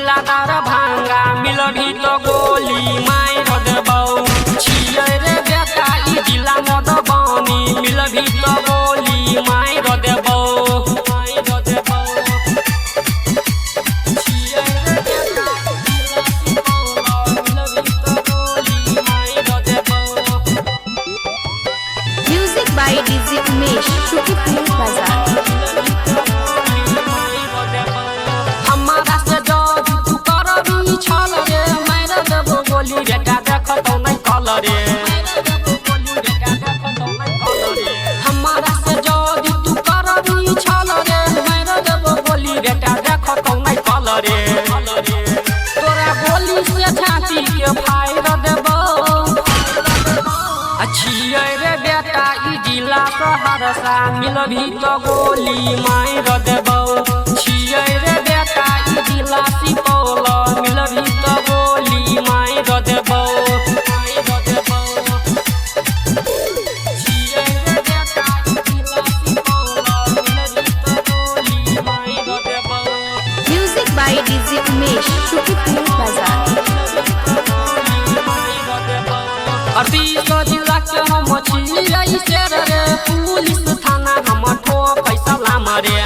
जिला दरभंगा मिलभी तो गोली मार देबौ। छियै रे बेटा ई जिला मधुबनी मिलभी तो गोली मार देबौ। म्यूजिक बाय डीजे उमेश शुक्रिया बाजार। हमारा से जब तू करबी छल रे मार देबो गोली बेटा देखतौ नहीं कल रे। हमारा से जब तू करबी छल रे मार देबो गोली बेटा देखतौ नहीं कल रे। तोरा गोली से छाती के फाड़ देबो। छियै रे बेटा ई जिला सहरसा मिलभी तो गोली मार देबौ। छियै रे बेटा ई जिला सुपौल मिलभी तो गोली मार देबौ। छियै रे बेटा ई जिला सुपौल मिलभी तो गोली मार देबौ। म्यूजिक बाय डीजे उमेश शुक्रिया बाजार। जिला के हम छियै शेर रे पुलिस थाना हम ठोकै सलाम रे।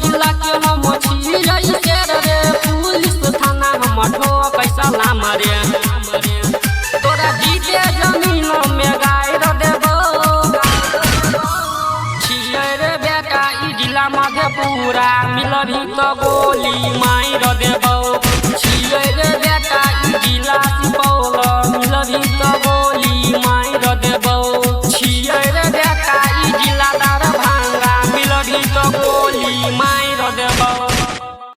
जिला के हम छियै शेर रे पुलिस थाना हम ठोकै सलाम रे। तोरा जीते जमीन में गाड़ देबो। छियै रे बेटा ई जिला मधेपुरा मिलभी तो गोली मार